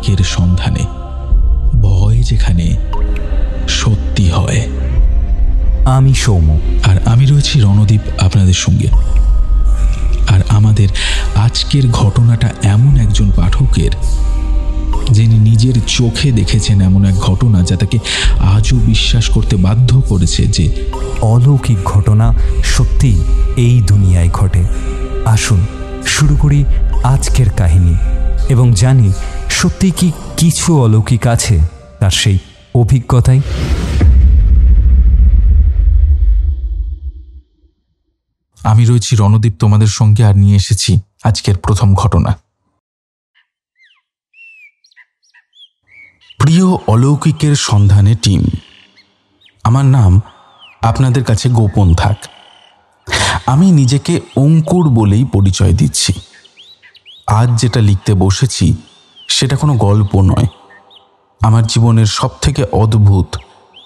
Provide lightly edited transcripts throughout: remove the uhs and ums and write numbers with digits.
অলৌকিকের সন্ধানে, ভয় যেখানে সত্যি হয়। আমি সৌম্য, আর আমি রয়েছি রণদীপ আপনাদের সঙ্গে। আর আমাদের আজকের ঘটনাটা এমন একজন পাঠকের, যিনি নিজের চোখে দেখেছেন এমন এক ঘটনা যা তাকে আজও বিশ্বাস করতে বাধ্য করেছে যে অলৌকিক ঘটনা সত্যি এই দুনিয়ায় ঘটে। আসুন শুরু করি আজকের কাহিনী এবং জানি সত্যি কি কিছু অলৌকিক আছে তার সেই অভিজ্ঞতায়। আমি রয়েছি রণদীপ তোমাদের সঙ্গে, আর নিয়ে এসেছি আজকের প্রথম ঘটনা। প্রিয় অলৌকিকের সন্ধানে টিম, আমার নাম আপনাদের কাছে গোপন থাক। আমি নিজেকে অঙ্কুর বলেই পরিচয় দিচ্ছি। আজ যেটা লিখতে বসেছি সেটা কোনো গল্প নয়, আমার জীবনের সবথেকে অদ্ভুত,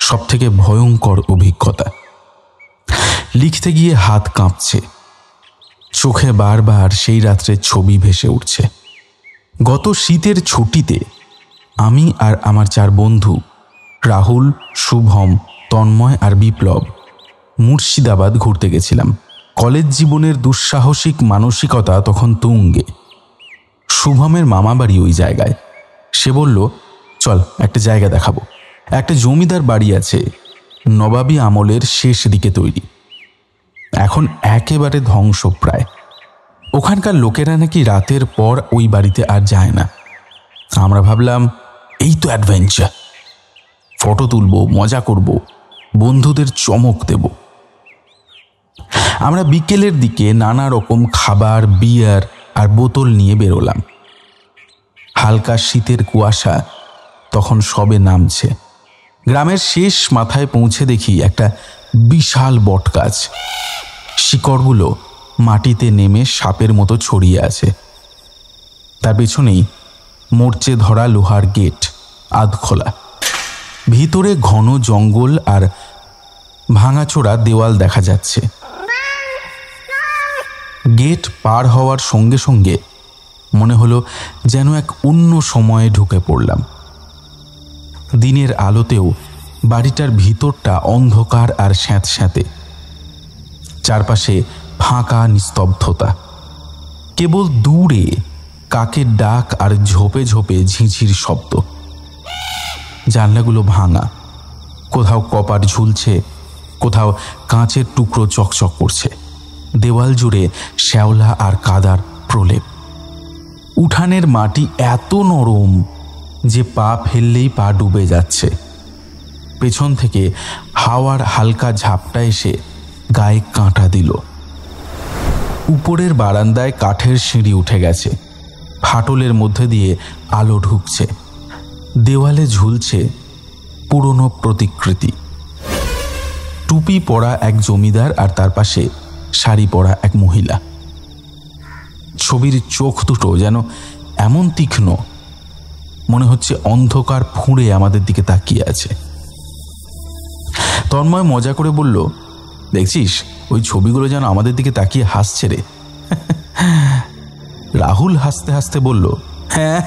সবথেকে ভয়ঙ্কর অভিজ্ঞতা। লিখতে গিয়ে হাত কাঁপছে, চোখে বারবার সেই রাত্রের ছবি ভেসে উঠছে। গত শীতের ছুটিতে আমি আর আমার 4 বন্ধু রাহুল, শুভম, তন্ময় আর বিপ্লব মুর্শিদাবাদ ঘুরতে গেছিলাম। কলেজ জীবনের দুঃসাহসিক মানসিকতা তখন তুঙ্গে। শুভমের মামা বাড়ি ওই জায়গায়। সে বলল, চল একটা জায়গা দেখাবো। একটা জমিদার বাড়ি আছে, নবাবী আমলের শেষ দিকে তৈরি, এখন একেবারে ধ্বংসপ্রায়। ওখানকার লোকেরা নাকি রাতের পর ওই বাড়িতে আর যায় না। আমরা ভাবলাম এই তো অ্যাডভেঞ্চার, ফটো তুলবো, মজা করব, বন্ধুদের চমক দেব। আমরা বিকেলের দিকে নানা রকম খাবার, বিয়ার আর বোতল নিয়ে বেরোলাম। হালকা শীতের কুয়াশা তখন সবে নামছে। গ্রামের শেষ মাথায় পৌঁছে দেখি একটা বিশাল বটগাছ, শিকড়গুলো মাটিতে নেমে সাপের মতো ছড়িয়ে আছে। তার পেছনেই মরচে ধরা লোহার গেট, আধখোলা। ভিতরে ঘন জঙ্গল আর ভাঙাচোরা দেওয়াল দেখা যাচ্ছে। গেট পার হওয়ার সঙ্গে সঙ্গে মনে হলো যেন এক অন্য সময়ে ঢুকে পড়লাম। দিনের আলোতেও বাড়িটার ভিতরটা অন্ধকার আর স্যাঁতস্যাঁতে। চারপাশে ফাঁকা নিস্তব্ধতা, কেবল দূরে কাকের ডাক আর ঝোপে ঝোপে ঝিঁঝির শব্দ। জানলাগুলো ভাঙা, কোথাও কপাট ঝুলছে, কোথাও কাঁচের টুকরো চকচক করছে। দেওয়াল জুড়ে শ্যাওলা আর কাদার প্রলেপ। উঠানের মাটি এত নরম যে পা ফেললেই পা ডুবে যাচ্ছে। পেছন থেকে হাওয়ার হালকা ঝাপটা এসে গায়ে কাঁটা দিল। উপরের বারান্দায় কাঠের সিঁড়ি উঠে গেছে, ফাটলের মধ্যে দিয়ে আলো ঢুকছে। দেওয়ালে ঝুলছে পুরনো প্রতিকৃতি, টুপি পরা এক জমিদার আর তার পাশে শাড়ি পরা এক মহিলা। ছবির চোখ দুটো যেন এমন তীক্ষ্ণ, মনে হচ্ছে অন্ধকার ফুঁড়ে আমাদের দিকে তাকিয়ে আছে। তন্ময় মজা করে বলল, দেখছিস ওই ছবিগুলো যেন আমাদের দিকে তাকিয়ে হাসছে রে। রাহুল হাসতে হাসতে বলল, হ্যাঁ,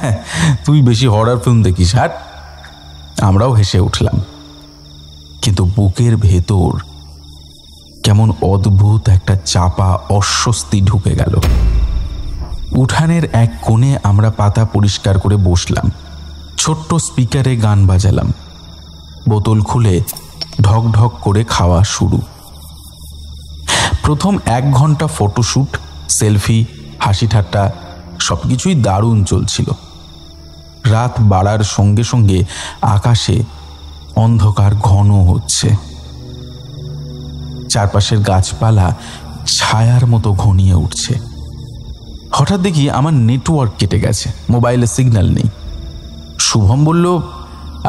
তুই বেশি হরর ফিল্ম দেখিস, হাট। আমরাও হেসে উঠলাম, কিন্তু বুকের ভেতর কেমন অদ্ভুত একটা চাপা অস্বস্তি ঢুকে গেল। উঠানের এক কোণে আমরা পাতা পরিষ্কার করে বসলাম, ছোট্ট স্পিকারে গান বাজালাম, বোতল খুলে ঢক ঢক করে খাওয়া শুরু। প্রথম 1 ঘন্টা ফটোশ্যুট, সেলফি, হাসি ঠাট্টা সবকিছুই দারুণ চলছিল। রাত বাড়ার সঙ্গে সঙ্গে আকাশে অন্ধকার ঘন হচ্ছে, চারপাশের গাছপালা ছায়ার মতো ঘনিয়ে উঠছে। হঠাৎ দেখি আমার নেটওয়ার্ক কেটে গেছে, মোবাইলে সিগন্যাল নেই। শুভম বলল,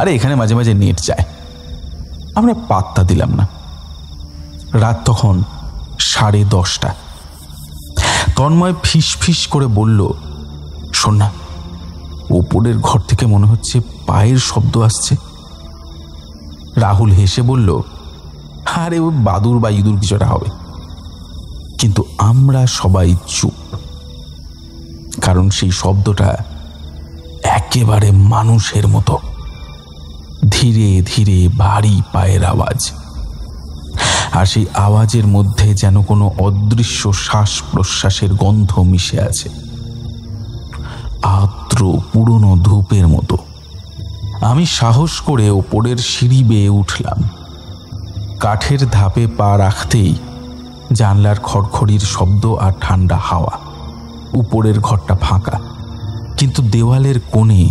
আরে এখানে মাঝে মাঝে নেট যায়। আমরা পাত্তা দিলাম না। রাত তখন 10:30। তন্ময় ফিস ফিস করে বলল, শোন না, ওপরের ঘর থেকে মনে হচ্ছে পায়ের শব্দ আসছে। রাহুল হেসে বলল, আরে ওই বাদুর বা ইঁদুর কিছুটা হবে। কিন্তু আমরা সবাই চুপ, কারণ সেই শব্দটা একেবারে মানুষের মতো। ধীরে ধীরে ভারী পায়ের আওয়াজ, আর সেই আওয়াজের মধ্যে যেন কোনো অদৃশ্য শ্বাস প্রশ্বাসের গন্ধ মিশে আছে, আর্দ্র পুরনো ধূপের মতো। আমি সাহস করে ওপরের সিঁড়ি বেয়ে উঠলাম। কাঠের ধাপে পা রাখতেই জানলার খড়খড়ির শব্দ আর ঠান্ডা হাওয়া। উপরের ঘরটা ফাঁকা, কিন্তু দেওয়ালের কোণে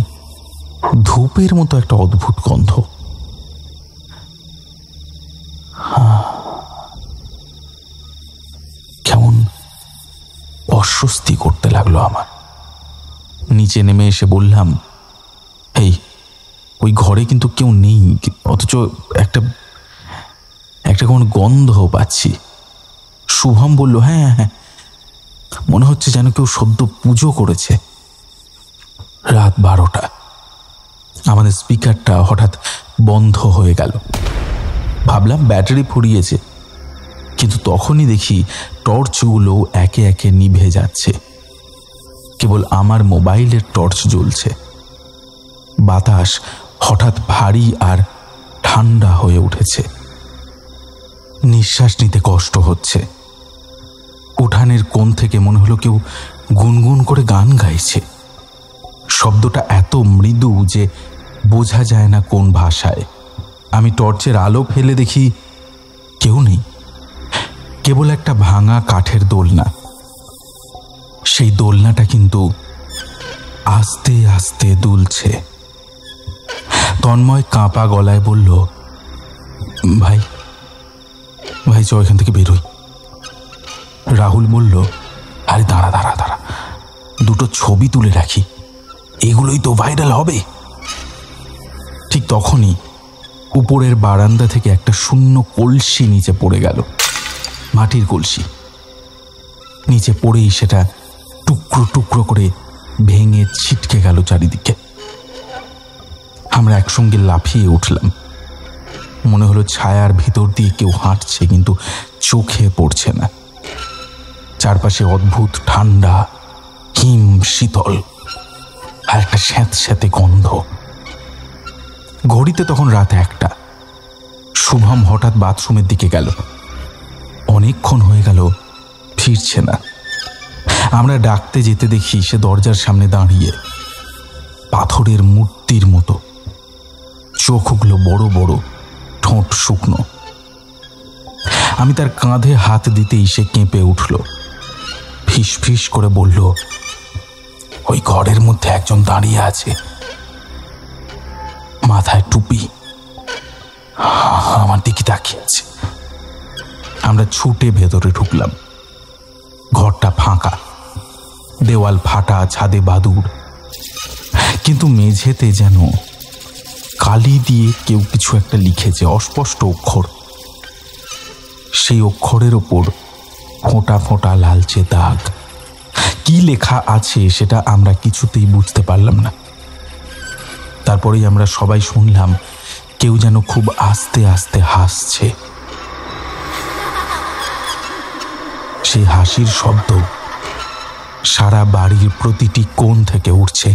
ধূপের মতো একটা অদ্ভুত গন্ধ। কেমন অস্বস্তি করতে লাগলো আমার। নিচে নেমে এসে বললাম, এই ওই ঘরে কিন্তু কেউ নেই, অথচ একটা কেমন গন্ধ পাচ্ছি। শুভম বলল, হ্যাঁ হ্যাঁ, মনে হচ্ছে যেন কেউ সদ্য পুজো করেছে। রাত 12টা। আমাদের স্পিকারটা হঠাৎ বন্ধ হয়ে গেল। ভাবলাম ব্যাটারি ফুরিয়েছে, কিন্তু তখনই দেখি টর্চগুলো একে একে নিভে যাচ্ছে। কেবল আমার মোবাইলের টর্চ জ্বলছে। বাতাস হঠাৎ ভারী আর ঠান্ডা হয়ে উঠেছে। নিঃশ্বাস নিতে কষ্ট হচ্ছে। উঠানের কোণ থেকে মনে হলো কেউ গুনগুন করে গান গাইছে। শব্দটা এত মৃদু যে বোঝা যায় না কোন ভাষায়। আমি টর্চের আলো ফেলে দেখি কেউ নেই, কেবল একটা ভাঙা কাঠের দোলনা। সেই দোলনাটা কিন্তু আস্তে আস্তে দুলছে। তন্ময় কাঁপা গলায় বলল, ভাই ভাই চ এখান থেকে বেরোই। রাহুল বলল, আরে দাঁড়া দাঁড়া দাঁড়া, দুটো ছবি তুলে রাখি, এগুলোই তো ভাইরাল হবে। ঠিক তখনই উপরের বারান্দা থেকে একটা শূন্য কলসি নিচে পড়ে গেল। মাটির কলসি। নিচে পড়েই সেটা টুকরো টুকরো করে ভেঙে ছিটকে গেল চারিদিকে। আমরা একসঙ্গে লাফিয়ে উঠলাম। মনে হলো ছায়ার ভিতর দিয়ে কেউ হাঁটছে, কিন্তু চোখে পড়ছে না। চারপাশে অদ্ভুত ঠান্ডা, হিম শীতল, আর একটা স্যাঁতস্যাঁতে গন্ধ। ঘড়িতে তখন রাত 1টা। শুভম হঠাৎ বাথরুমের দিকে গেল। অনেকক্ষণ হয়ে গেল, ফিরছে না। আমরা ডাকতে যেতে দেখি সে দরজার সামনে দাঁড়িয়ে, পাথরের মূর্তির মতো। চোখগুলো বড় বড়, ঠোঁট শুকনো। আমি তার কাঁধে হাত দিতেই সে কেঁপে উঠল। ফিস ফিস করে বলল, ওই ঘরের মধ্যে একজন দাঁড়িয়ে আছে, মাথায় টুপি, আমার দিকে তাকিয়ে আছে। আমরা ছুটে ভেতরে ঢুকলাম। ঘরটা ফাঁকা, দেওয়াল ফাটা, ছাদে বাদুড়, কিন্তু মেঝেতে যেন কালি দিয়ে কেউ কিছু একটা লিখেছে, অস্পষ্ট অক্ষর। সেই অক্ষরের ওপর ফোঁটা ফোঁটা লালচে দাগ। কি লেখা আছে সেটা আমরা কিছুতেই বুঝতে পারলাম না। তারপরেই আমরা সবাই শুনলাম কেউ যেন খুব আস্তে আস্তে হাসছে। সেই হাসির শব্দ সারা বাড়ির প্রতিটি কোণ থেকে উঠছে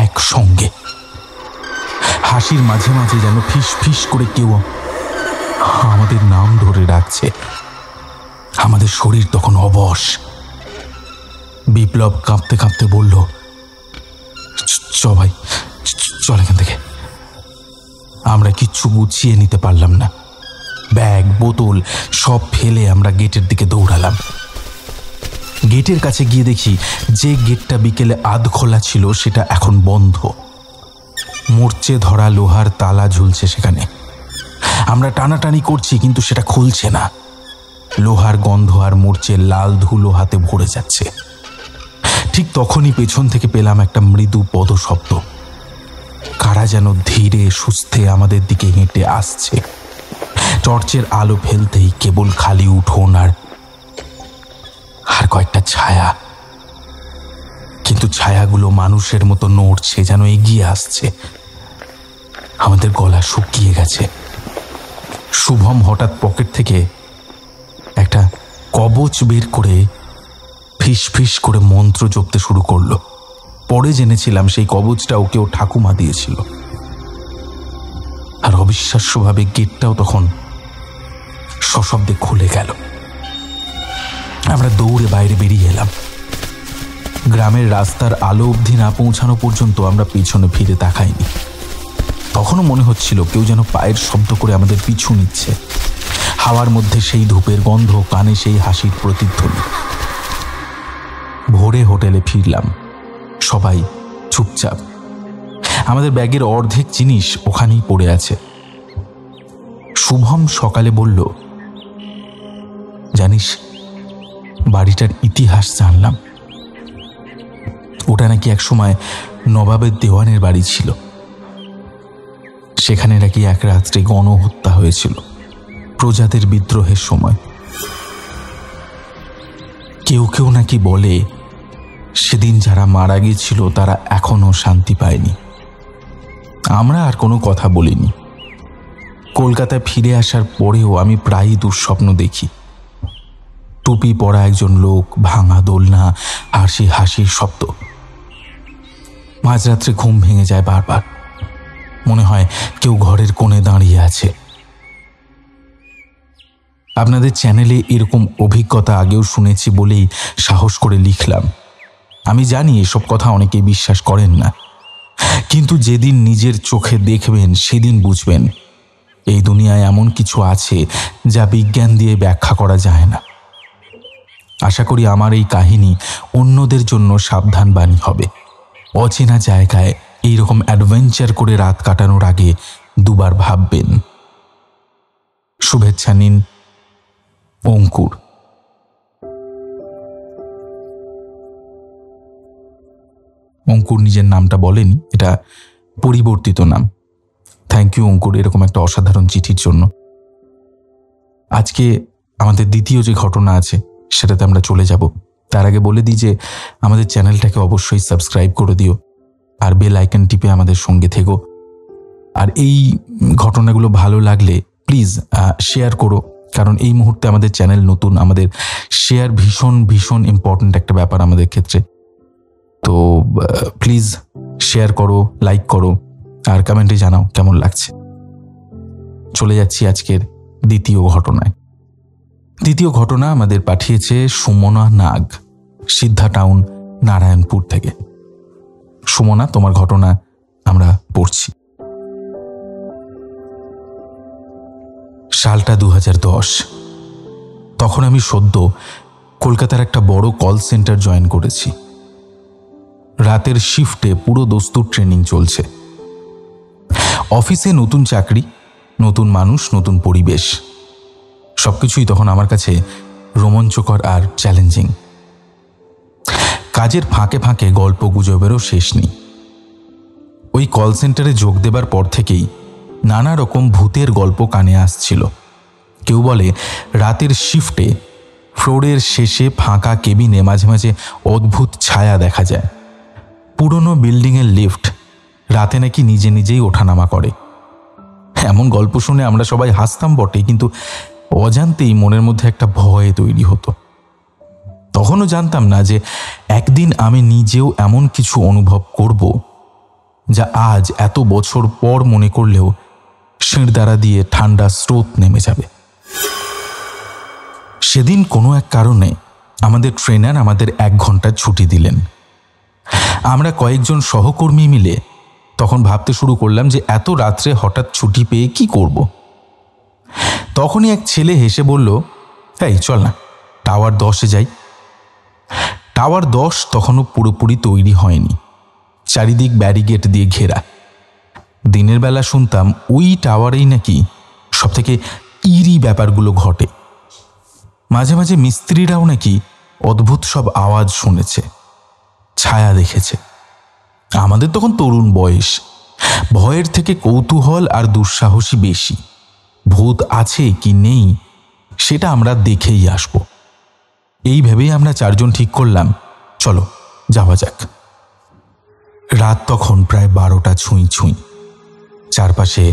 একসঙ্গে। হাসির মাঝে মাঝে যেন ফিস ফিস করে কেউ আমাদের নাম ধরে ডাকছে। আমাদের শরীর তখন অবশ। বিপ্লব কাঁপতে কাঁপতে বলল, চ ভাই, চল এখান থেকে। আমরা কিচ্ছু গুছিয়ে নিতে পারলাম না। ব্যাগ বোতল সব ফেলে আমরা গেটের দিকে দৌড়ালাম। গেটের কাছে গিয়ে দেখি যে গেটটা বিকেলে আধ খোলা ছিল সেটা এখন বন্ধ। মরচে ধরা লোহার তালা ঝুলছে সেখানে। আমরা টানাটানি করছি, কিন্তু সেটা খুলছে না। লোহার গন্ধ আর মরচের লাল ধুলো হাতে ভরে যাচ্ছে। ঠিক তখনই পেছন থেকে পেলাম একটা মৃদু পদশব্দ। কারা যেন ধীরে সুস্থে আমাদের দিকে হেঁটে আসছে। টর্চের আলো ফেলতেই কেবল খালি উঠোন আর কয়েকটা ছায়া, কিন্তু ছায়াগুলো মানুষের মতো নড়ছে, যেন এগিয়ে আসছে। আমাদের গলা শুকিয়ে গেছে। শুভম হঠাৎ পকেট থেকে একটা কবচ বের করে ফিস ফিস করে মন্ত্র জপতে শুরু করলো। পরে জেনেছিলাম সেই কবচটা ওকে ও ঠাকুমা দিয়েছিল। আর অবিশ্বাস্যভাবে গেটটাও তখন সশব্দে খুলে গেল। আমরা দৌড়ে বাইরে বেরিয়ে এলাম। গ্রামের রাস্তার আলো অবধি না পৌঁছানো পর্যন্ত আমরা পিছনে ফিরে তাকাইনি। তখনও মনে হচ্ছিল কেউ যেন পায়ের শব্দ করে আমাদের পিছু নিচ্ছে। হাওয়ার মধ্যে সেই ধূপের গন্ধ, কানে সেই হাসির প্রতিধ্বনি। ভোরে হোটেলে ফিরলাম, সবাই চুপচাপ। আমাদের ব্যাগের অর্ধেক জিনিস ওখানেই পড়ে আছে। শুভম সকালে বলল, জানিস, বাড়িটার ইতিহাস জানলাম। ওটা নাকি একসময় নবাবের দেওয়ানের বাড়ি ছিল। সেখানে নাকি এক রাত্রে গণহত্যা হয়েছিল প্রজাদের বিদ্রোহের সময়। কেউ কেউ নাকি বলে সেদিন যারা মারা গিয়েছিল তারা এখনো শান্তি পায়নি। আমরা আর কোনো কথা বলিনি। কলকাতায় ফিরে আসার পরেও আমি প্রায়ই দুঃস্বপ্ন দেখি। টুপি পরা একজন লোক, ভাঙা দোলনা আর সেই হাসির শব্দ। মাঝরাত্রে ঘুম ভেঙে যায় বারবার। মনে হয় কেউ ঘরের কোণে দাঁড়িয়ে আছে। আপনাদের চ্যানেলে এরকম অভিজ্ঞতা আগেও শুনেছি বলেই সাহস করে লিখলাম। আমি জানি এসব কথা অনেকেই বিশ্বাস করেন না, কিন্তু যেদিন নিজের চোখে দেখবেন সেদিন বুঝবেন এই দুনিয়ায় এমন কিছু আছে যা বিজ্ঞান দিয়ে ব্যাখ্যা করা যায় না। আশা করি আমার এই কাহিনী অন্যদের জন্য সাবধান বাণী হবে। অচেনা জায়গায় এইরকম অ্যাডভেঞ্চার করে রাত কাটানোর আগে দুবার ভাববেন। শুভেচ্ছা নিন, অঙ্কুর। অঙ্কুর নিজের নামটা বলেনি, এটা পরিবর্তিত নাম। থ্যাংক ইউ অঙ্কুর এরকম একটা অসাধারণ চিঠির জন্য। আজকে আমাদের দ্বিতীয় যে ঘটনা আছে সেটাতে আমরা চলে যাব। তার আগে বলে দিই যে আমাদের চ্যানেলটাকে অবশ্যই সাবস্ক্রাইব করে দিও আর বেল আইকন টিপে আমাদের সঙ্গে থেকো। আর এই ঘটনাগুলো ভালো লাগলে প্লিজ শেয়ার করো, কারণ এই মুহূর্তে আমাদের চ্যানেল নতুন। আমাদের শেয়ার ভীষণ ভীষণ ইম্পর্ট্যান্ট একটা ব্যাপার আমাদের ক্ষেত্রে। তো প্লিজ শেয়ার করো, লাইক করো আর কমেন্টে জানাও কেমন লাগছে। চলে যাচ্ছি আজকের দ্বিতীয় ঘটনায়। দ্বিতীয় ঘটনা আমাদের পাঠিয়েছে সুমনা নাগ, সিদ্ধা টাউন, নারায়ণপুর থেকে। সুমনা, তোমার ঘটনা আমরা পড়ছি। সালটা 2010। তখন আমি সদ্য কলকাতার একটা বড় কল সেন্টার জয়েন করেছি। রাতের শিফটে পুরো দস্তুর ট্রেনিং চলছে। অফিসে নতুন চাকরি, নতুন মানুষ, নতুন পরিবেশ, সবকিছুই তখন আমার কাছে রোমাঞ্চকর আর চ্যালেঞ্জিং। কাজের ফাঁকে ফাঁকে গল্প গুজবেরও শেষ নেই। ওই কল সেন্টারে যোগ দেবার পর থেকেই নানা রকম ভূতের গল্প কানে আসছিল। কেউ বলে রাতের শিফটে ফ্লোরের শেষে ফাঁকা কেবিনে মাঝে মাঝে অদ্ভুত ছায়া দেখা যায়। পুরনো বিল্ডিংয়ের লিফট রাতে নাকি নিজে নিজেই ওঠানামা করে। এমন গল্প শুনে আমরা সবাই হাসতাম বটে, কিন্তু অজান্তেই মনের মধ্যে একটা ভয় তৈরি হতো। তখনও জানতাম না যে একদিন আমি নিজেও এমন কিছু অনুভব করব যা আজ এত বছর পর মনে করলেও শিরদাঁড়া দিয়ে ঠান্ডা স্রোত নেমে যাবে। সেদিন কোনো এক কারণে আমাদের ট্রেনার আমাদের 1 ঘন্টা ছুটি দিলেন। আমরা কয়েকজন সহকর্মী মিলে তখন ভাবতে শুরু করলাম যে এত রাত্রে হঠাৎ ছুটি পেয়ে কি করব। তখনই এক ছেলে হেসে বলল, এই চল না টাওয়ার 10-এ যাই। টাওয়ার 10 তখনও পুরোপুরি তৈরি হয়নি, চারিদিক ব্যারিকেড দিয়ে ঘেরা। দিনের বেলা শুনতাম ওই টাওয়ারেই নাকি সবথেকে ইরি ব্যাপারগুলো ঘটে। মাঝে মাঝে মিস্ত্রিরাও নাকি অদ্ভুত সব আওয়াজ শুনেছে, ছায়া দেখেছে। আমাদের তখন তরুণ বয়স, ভয়ের থেকে কৌতূহল আর দুঃসাহসী বেশি। ভূত আছে কি নেই সেটা আমরা দেখেই আসব। এই ভেবেই আমরা 4 জন ঠিক করলাম, চলো যাওয়া যাক। রাত তখন প্রায় 12টা ছুঁই ছুঁই। চারপাশে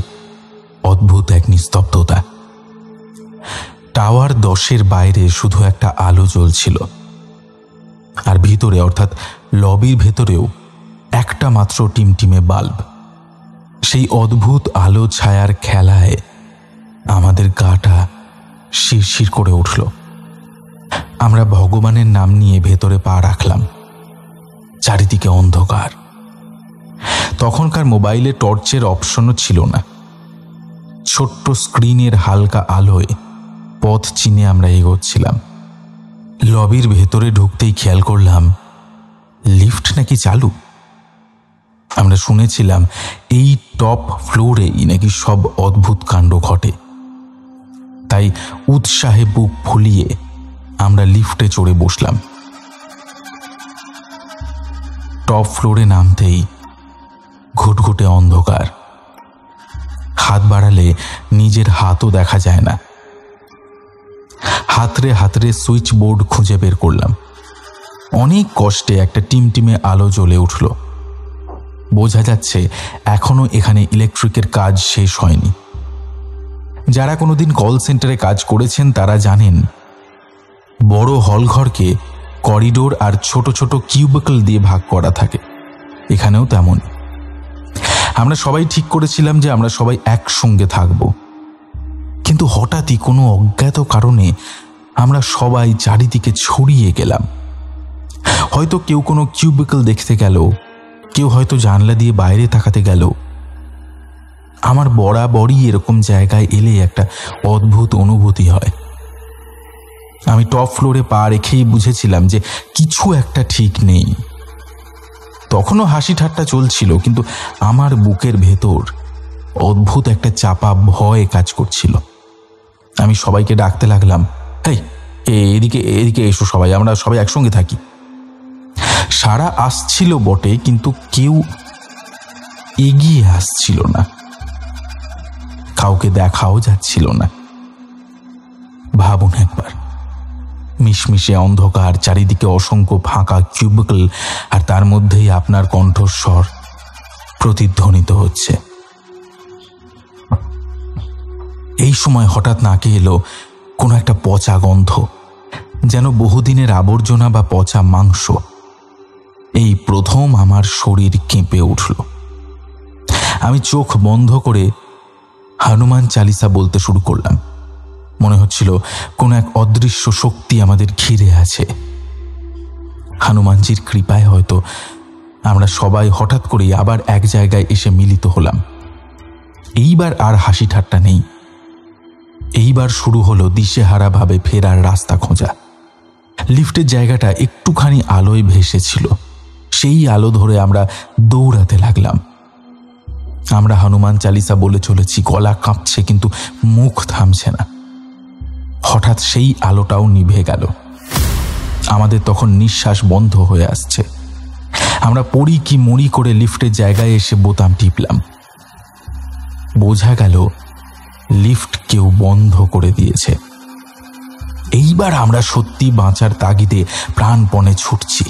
অদ্ভুত এক নিস্তব্ধতা। টাওয়ার 10-এর বাইরে শুধু একটা আলো জ্বলছিল, আর ভিতরে অর্থাৎ লবির ভেতরেও একটা মাত্র টিমটিমে বাল্ব। সেই অদ্ভুত আলো ছায়ার খেলায় আমাদের গাটা শিরশির করে উঠল। আমরা ভগবানের নাম নিয়ে ভেতরে পা রাখলাম। চারিদিকে অন্ধকার। তখনকার মোবাইলে টর্চের অপশনও ছিল না। ছোট্ট স্ক্রিনের হালকা আলোয় পথ চিনে আমরা এগোচ্ছিলাম। লবির ভেতরে ঢুকতেই খেয়াল করলাম লিফট নাকি চালু। আমরা শুনেছিলাম এই টপ ফ্লোরেই নাকি সব অদ্ভুত কাণ্ড ঘটে। তাই উৎসাহে বুক ফুলিয়ে আমরা লিফটে চড়ে বসলাম। টপ ফ্লোরে নামতেই ঘুটঘুটে অন্ধকার। হাত বাড়ালে নিজের হাতও দেখা যায় না। হাতড়ে হাতড়ে সুইচ বোর্ড খুঁজে বের করলাম। অনেক কষ্টে একটা টিমটিমে আলো জ্বলে উঠল। বোঝা যাচ্ছে এখনো এখানে ইলেকট্রিকের কাজ শেষ হয়নি। যারা কোনোদিন কল সেন্টারে কাজ করেছেন তারা জানেন বড় হলঘরকে করিডোর আর ছোট ছোট কিউবিকল দিয়ে ভাগ করা থাকে। এখানেও তেমন। আমরা সবাই ঠিক করেছিলাম যে আমরা সবাই একসঙ্গে থাকব, কিন্তু হঠাৎই কোনো অজ্ঞাত কারণে আমরা সবাই চারিদিকে ছড়িয়ে গেলাম। হয়তো কেউ কোনো কিউবিকল দেখতে গেল, কেউ হয়তো জানলা দিয়ে বাইরে তাকাতে গেল। আমার বরাবরই এরকম জায়গায় এলে একটা অদ্ভুত অনুভূতি হয়। আমি টপ ফ্লোরে পা রেখেই বুঝেছিলাম যে কিছু একটা ঠিক নেই। তখনও হাসি ঠাট্টা চলছিল, কিন্তু আমার বুকের ভেতর অদ্ভুত একটা চাপা ভয় কাজ করছিল। আমি সবাইকে ডাকতে লাগলাম, এই এদিকে এদিকে এসো সবাই, আমরা সবাই একসঙ্গে থাকি। সারা আসছিল বটে, কিন্তু কেউ এগিয়ে আসছিল না। কাউকে দেখাও যাচ্ছিল না। ভাবুন একবার, মিশমিশে অন্ধকার, চারিদিকে অসংখ্য ফাঁকা কিউবিকল, আর তার মধ্যেই আপনার কণ্ঠস্বর প্রতিধ্বনিত হচ্ছে। এই সময় হঠাৎ নাকে এলো কোনো একটা পচা গন্ধ, যেন বহুদিনের আবর্জনা বা পচা মাংস। এই প্রথম আমার শরীর কেঁপে উঠল। আমি চোখ বন্ধ করে হনুমান চালিসা বলতে শুরু করলাম। মনে হচ্ছিল কোনো এক অদৃশ্য শক্তি আমাদের ঘিরে আছে। হনুমানজির কৃপায় হয়তো আমরা সবাই হঠাৎ করেই আবার এক জায়গায় এসে মিলিত হলাম। এইবার আর হাসি ঠাট্টা নেই। এইবার শুরু হলো দিশেহারাভাবে ফেরার রাস্তা খোঁজা। লিফটের জায়গাটা একটুখানি আলোয় ভেসেছিল। সেই আলো ধরে আমরা দৌড়াতে লাগলাম। আমরা হনুমান চালিসা বলে চলেছি, গলা কাঁপছে, কিন্তু মুখ থামছে না। হঠাৎ সেই আলোটাও নিভে গেল। আমাদের তখন নিঃশ্বাস বন্ধ হয়ে আসছে। আমরা পড়ি কি মরি করে লিফটের জায়গায় এসে বোতাম টিপলাম। বোঝা গেল লিফট কেউ বন্ধ করে দিয়েছে। এইবার আমরা সত্যি বাঁচার তাগিদে প্রাণপণে ছুটছি।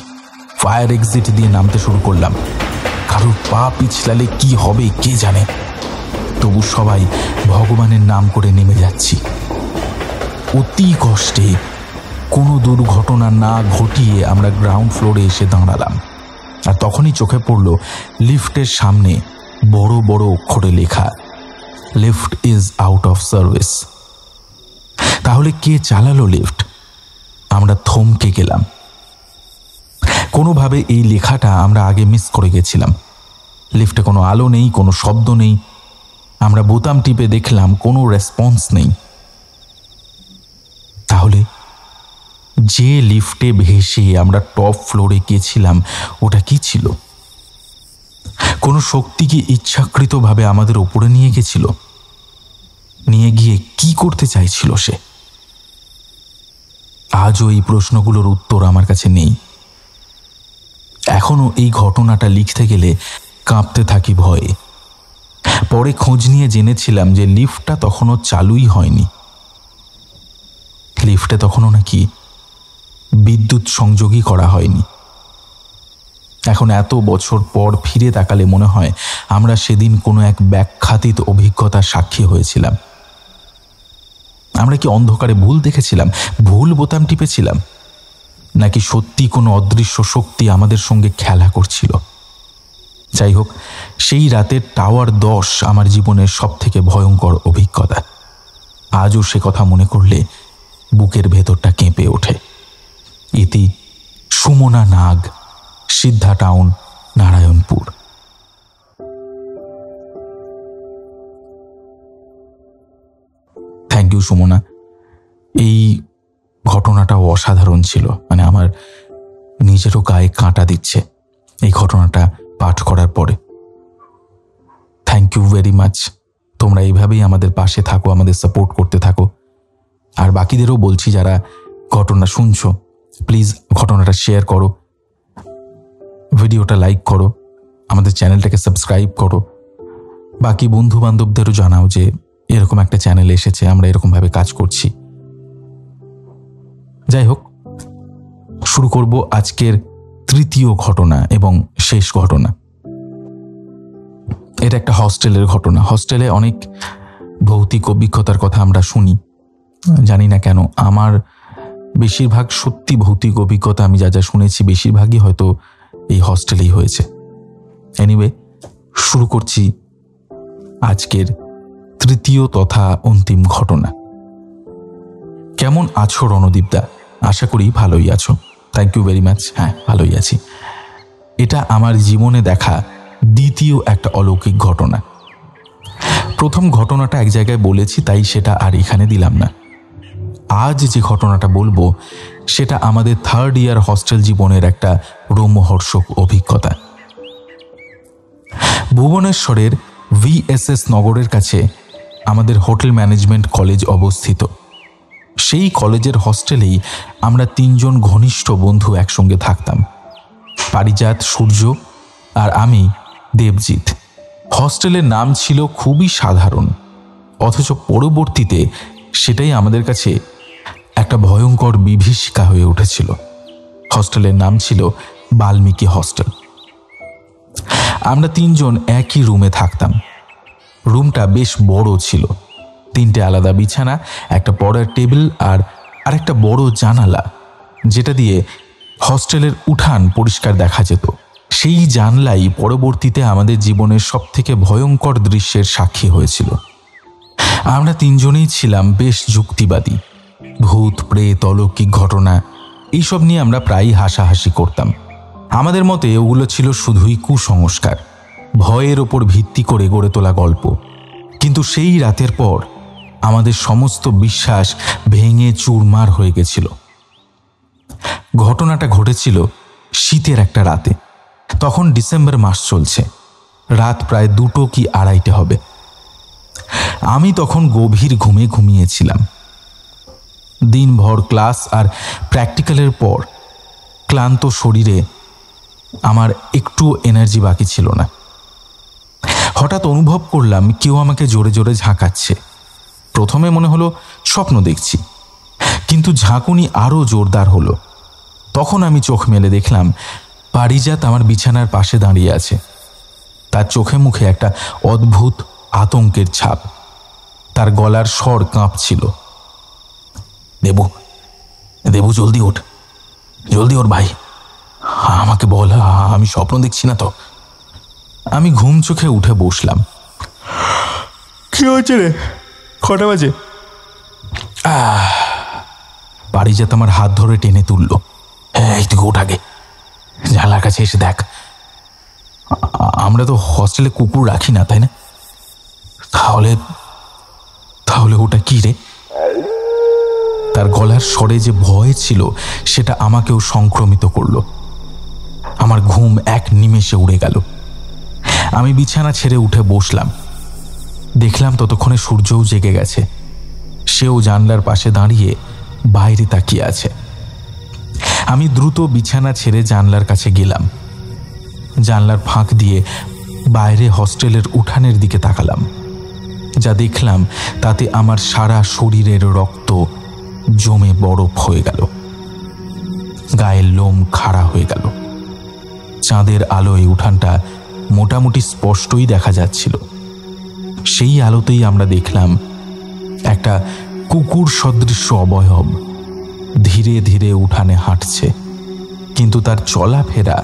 ফায়ার এক্সিট দিয়ে নামতে শুরু করলাম। কারোর পা পিছলালে কি হবে কে জানে, তবু সবাই ভগবানের নাম করে নেমে যাচ্ছি। অতি কষ্টে, কোনো দুর্ঘটনা না ঘটিয়ে আমরা গ্রাউন্ড ফ্লোরে এসে দাঁড়ালাম। আর তখনই চোখে পড়ল লিফটের সামনে বড় বড় অক্ষরে লেখা, lift is out of service. তাহলে কে চালালো লিফট? আমরা থমকে গেলাম। কোনোভাবে এই লেখাটা আমরা আগে মিস করে গেছিলাম। লিফটে কোনো আলো নেই, কোনো শব্দ নেই। আমরা বোতাম টিপে দেখলাম কোনো রেসপন্স নেই। তাহলে যে লিফটে ভেসে আমরা টপ ফ্লোরে গেছিলাম ওটা কি ছিল? কোনো শক্তি কি ইচ্ছাকৃতভাবে আমাদের উপরে নিয়ে গেছিল? নিয়ে গিয়ে কি করতে চাইছিল সে? আজও এই প্রশ্নগুলোর উত্তর আমার কাছে নেই। এখনো এই ঘটনাটা লিখতে গেলে কাঁপতে থাকি ভয়ে। পরে খোঁজ নিয়ে জেনেছিলাম যে লিফটটা তখনও চালুই হয়নি। লিফটে তখনও নাকি বিদ্যুৎ সংযোগই করা হয়নি। এখন এত বছর পর ফিরে তাকালে মনে হয় আমরা সেদিন কোনো এক ব্যাখ্যাতীত অভিজ্ঞতার সাক্ষী হয়েছিলাম। আমরা কি অন্ধকারে ভুল দেখেছিলাম, ভুল বোতাম টিপেছিলাম, নাকি সত্যি কোনো অদৃশ্য শক্তি আমাদের সঙ্গে খেলা করছিল? যাই হোক, সেই রাতের টাওয়ার 10 আমার জীবনের সবথেকে ভয়ঙ্কর অভিজ্ঞতা। আজও সে কথা মনে করলে বুকের ভেতরটা কেঁপে ওঠে। ইতি Sumana Nag, Siddha town, Narayanpur. Thank you Sumana. এই ঘটনাটাও অসাধারণ ছিল, মানে আমার নিজেরও গায়ে কাঁটা দিচ্ছে এই ঘটনাটা পাঠ করার পরে। Thank you very much. তোমরা এইভাবেই আমাদের পাশে থাকো, আমাদের সাপোর্ট করতে থাকো। আর বাকিদেরও বলছি, যারা ঘটনা শুনছো, প্লিজ ঘটনাটা শেয়ার করো, ভিডিওটা লাইক করো, আমাদের চ্যানেলটাকে সাবস্ক্রাইব করো। বাকি বন্ধু বান্ধবদেরও জানাও যে এরকম একটা চ্যানেল এসেছে, আমরা এরকমভাবে কাজ করছি। যাই হোক, শুরু করব আজকের তৃতীয় ঘটনা এবং শেষ ঘটনা। এটা একটা হস্টেলের ঘটনা। হস্টেলে অনেক ভৌতিক অভিজ্ঞতার কথা আমরা শুনি, জানি না কেন আমার বেশিরভাগ সত্যি ভৌতিক অভিজ্ঞতা আমি যা যা শুনেছি বেশিরভাগই হয়তো এই হস্টেলেই হয়েছে। এনিওয়ে, শুরু করছি আজকের তৃতীয় তথা অন্তিম ঘটনা। কেমন আছো রণদীপদা? আশা করি ভালোই আছো। Thank you very much. হ্যাঁ, ভালোই আছি। এটা আমার জীবনে দেখা দ্বিতীয় একটা অলৌকিক ঘটনা। প্রথম ঘটনাটা এক জায়গায় বলেছি, তাই সেটা আর এখানে দিলাম না। আজ যে ঘটনাটা বলবো সেটা আমাদের 3rd ইয়ার হস্টেল জীবনের একটা রোমহর্ষক অভিজ্ঞতা। ভুবনেশ্বরের VSS নগরের কাছে আমাদের হোটেল ম্যানেজমেন্ট কলেজ অবস্থিত। সেই কলেজের হস্টেলেই আমরা 3 জন ঘনিষ্ঠ বন্ধু একসঙ্গে থাকতাম, পারিজাত, সূর্য আর আমি দেবজিৎ। হস্টেলের নাম ছিল খুবই সাধারণ, অথচ পরবর্তীতে সেটাই আমাদের কাছে একটা ভয়ঙ্কর বিভীষিকা হয়ে উঠেছিল। হস্টেলের নাম ছিল বাল্মীকি হস্টেল। আমরা 3 জন একই রুমে থাকতাম। রুমটা বেশ বড় ছিল, 3টে আলাদা বিছানা, একটা পড়ার টেবিল আর একটা বড় জানালা, যেটা দিয়ে হস্টেলের উঠান পরিষ্কার দেখা যেত। সেই জানলাই পরবর্তীতে আমাদের জীবনের সবথেকে ভয়ঙ্কর দৃশ্যের সাক্ষী হয়েছিল। আমরা 3 জনেই ছিলাম বেশ যুক্তিবাদী। ভূত, প্রেত, অলৌকিক ঘটনা এইসব নিয়ে আমরা প্রায়ই হাসাহাসি করতাম। আমাদের মতে ওগুলো ছিল শুধুই কুসংস্কার, ভয়ের ওপর ভিত্তি করে গড়ে তোলা গল্প। কিন্তু সেই রাতের পর আমাদের সমস্ত বিশ্বাস ভেঙে চুরমার হয়ে গেছিল। ঘটনাটা ঘটেছিল শীতের একটা রাতে। তখন ডিসেম্বর মাস চলছে, রাত প্রায় 2টো কি 2:30 হবে। আমি তখন গভীর ঘুমে ঘুমিয়েছিলাম। দিনভর ক্লাস আর প্র্যাকটিক্যালের পর ক্লান্ত শরীরে আমার একটু এনার্জি বাকি ছিল না। হঠাৎ অনুভব করলাম কেউ আমাকে জোরে জোরে ঝাঁকাচ্ছে। প্রথমে মনে হলো স্বপ্ন দেখছি, কিন্তু ঝাঁকুনি আরও জোরদার হলো। তখন আমি চোখ মেলে দেখলাম পারিজাত আমার বিছানার পাশে দাঁড়িয়ে আছে। তার চোখে মুখে একটা অদ্ভুত আতঙ্কের ছাপ। তার গলার স্বর কাঁপছিল। দেবু, দেবু, জলদি ওঠ, জলদি ওঠ ভাই, আমাকে বল, আমি স্বপ্ন দেখছি না তো? আমি ঘুম চোখে উঠে বসলাম। কি হচ্ছে রে? কটা বাজে? পারিজাত আমার হাত ধরে টেনে তুলল। এই তুই ওঠ আগে, জানলার কাছে এসে দেখ। আমরা তো হস্টেলে কুকুর রাখি না, তাই না? তাহলে ওটা কি রে? তার গলার স্বরে যে ভয় ছিল সেটা আমাকেও সংক্রমিত করল। আমার ঘুম এক নিমেষে উড়ে গেল। আমি বিছানা ছেড়ে উঠে বসলাম। দেখলাম ততক্ষণে সূর্যও জেগে গেছে। সেও জানলার পাশে দাঁড়িয়ে বাইরে তাকিয়ে আছে। আমি দ্রুত বিছানা ছেড়ে জানলার কাছে গেলাম। জানলার ফাঁক দিয়ে বাইরে হস্টেলের উঠানের দিকে তাকালাম। যা দেখলাম তাতে আমার সারা শরীরের রক্ত জমে বরফ হয়ে গেল। গায়ের লোম খাড়া হয়ে গেল। চাঁদের আলোয় উঠানটা মোটামুটি স্পষ্টই দেখা যাচ্ছিল। সেই আলোতেই আমরা দেখলাম একটা কুকুর সদৃশ্য অবয়ব ধীরে ধীরে উঠানে হাঁটছে, কিন্তু তার চলাফেরা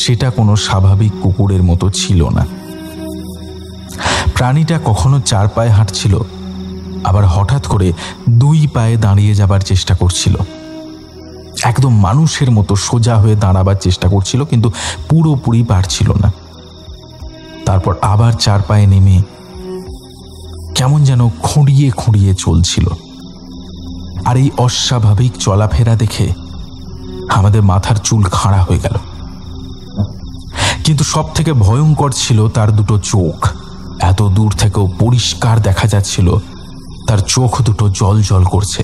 সেটা কোনো স্বাভাবিক কুকুরের মতো ছিল না। প্রাণীটা কখনো 4 পায়ে হাঁটছিল, আবার হঠাৎ করে 2 পায়ে দাঁড়িয়ে যাবার চেষ্টা করছিল। একদম মানুষের মতো সোজা হয়ে দাঁড়াবার চেষ্টা করছিল, কিন্তু পুরোপুরি পারছিল না। তারপর আবার 4 পায়ে নেমে কেমন যেন খুঁড়িয়ে খুঁড়িয়ে চলছিল। আর এই অস্বাভাবিক চলাফেরা দেখে আমাদের মাথার চুল খাড়া হয়ে গেল। কিন্তু সব থেকে ভয়ঙ্কর ছিল তার 2 চোখ। এত দূর থেকেও পরিষ্কার দেখা যাচ্ছিল তার চোখ 2 জল জল করছে,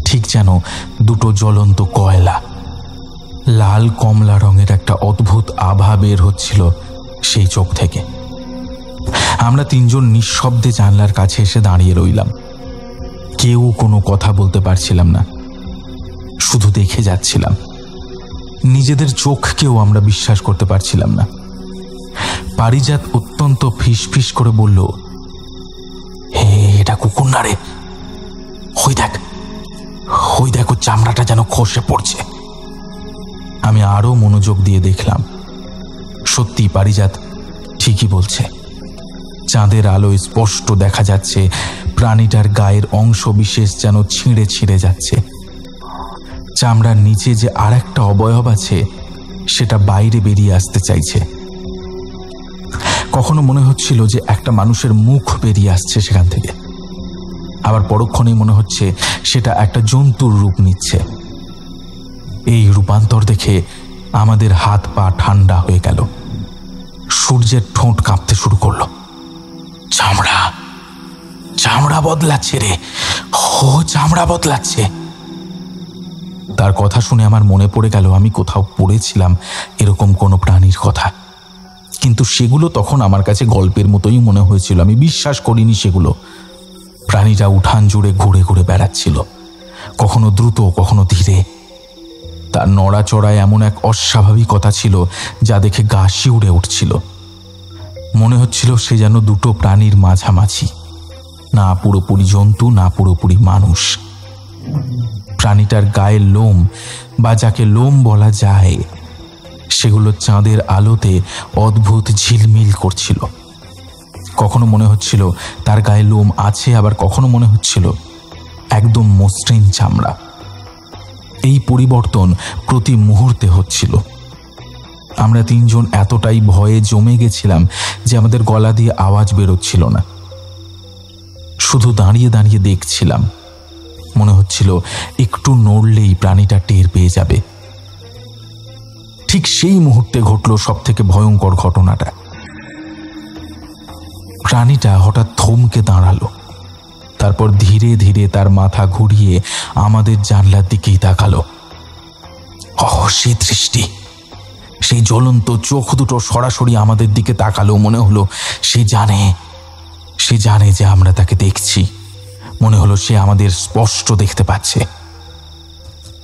ঠিক যেন 2 জ্বলন্ত কয়লা। লাল কমলা রঙের একটা অদ্ভুত আভা বের হচ্ছিল সেই চোখ থেকে। আমরা 3 জন নিঃশব্দে জানলার কাছে এসে দাঁড়িয়ে রইলাম। কেউ কোনো কথা বলতে পারছিলাম না, শুধু দেখে যাচ্ছিলাম। নিজেদের চোখকেও আমরা বিশ্বাস করতে পারছিলাম না। পারিজাত অত্যন্ত ফিসফিস করে বলল, হে, এটা কুকুর না রে, ওই দেখ, ওই দেখো, চামড়াটা যেন খসে পড়ছে। আমি আরো মনোযোগ দিয়ে দেখলাম। সত্যি পারিজাত ঠিকই বলছে। চাঁদের আলোয় স্পষ্ট দেখা যাচ্ছে প্রাণীটার গায়ের অংশ বিশেষ যেন ছিঁড়ে ছিঁড়ে যাচ্ছে। চামড়ার নিচে যে আর একটা অবয়ব আছে সেটা বাইরে বেরিয়ে আসতে চাইছে। কখনো মনে হচ্ছিল যে একটা মানুষের মুখ বেরিয়ে আসছে সেখান থেকে, আবার পরক্ষণেই মনে হচ্ছে সেটা একটা জন্তুর রূপ নিচ্ছে। এই রূপান্তর দেখে আমাদের হাত পা ঠান্ডা হয়ে গেল। সূর্যের ঠোঁট কাঁপতে শুরু করলো। চামড়া চামড়া বদলাচ্ছে রে, ও চামড়া বদলাচ্ছে। তার কথা শুনে আমার মনে পড়ে গেল আমি কোথাও পড়েছিলাম এরকম কোনো প্রাণীর কথা, কিন্তু সেগুলো তখন আমার কাছে গল্পের মতোই মনে হয়েছিল। আমি বিশ্বাস করিনি সেগুলো। প্রাণীটা উঠান জুড়ে ঘুরে ঘুরে বেড়াচ্ছিল, কখনো দ্রুত কখনো ধীরে। তার নড়াচড়ায় এমন এক অস্বাভাবিকতা ছিল যা দেখে গা শিউরে উঠছিল। মনে হচ্ছিল সে যেন 2 প্রাণীর মাঝামাঝি, না পুরোপুরি জন্তু, না পুরোপুরি মানুষ। প্রাণীটার গায়ের লোম, বা যাকে লোম বলা যায়, সেগুলো চাঁদের আলোতে অদ্ভুত ঝিলমিল করছিল। কখনো মনে হচ্ছিল তার গায়ে লোম আছে, আবার কখনো মনে হচ্ছিল একদম মসৃণ চামড়া। এই পরিবর্তন প্রতি মুহূর্তে হচ্ছিল। আমরা 3 জন এতটাই ভয়ে জমে গেছিলাম যে আমাদের গলা দিয়ে আওয়াজ বেরোচ্ছিল না। শুধু দাঁড়িয়ে দাঁড়িয়ে দেখছিলাম। মনে হচ্ছিল একটু নড়লেই প্রাণীটা টের পেয়ে যাবে। ঠিক সেই মুহূর্তে ঘটল সব থেকে ভয়ঙ্কর ঘটনাটা। প্রাণীটা হঠাৎ থমকে দাঁড়ালো, তারপর ধীরে ধীরে তার মাথা ঘুরিয়ে আমাদের জানলার দিকেই তাকালো। সেই দৃষ্টি, সেই জ্বলন্ত চোখ 2 সরাসরি আমাদের দিকে তাকালো। মনে হলো সে জানে যে আমরা তাকে দেখছি। মনে হলো সে আমাদের স্পষ্ট দেখতে পাচ্ছে।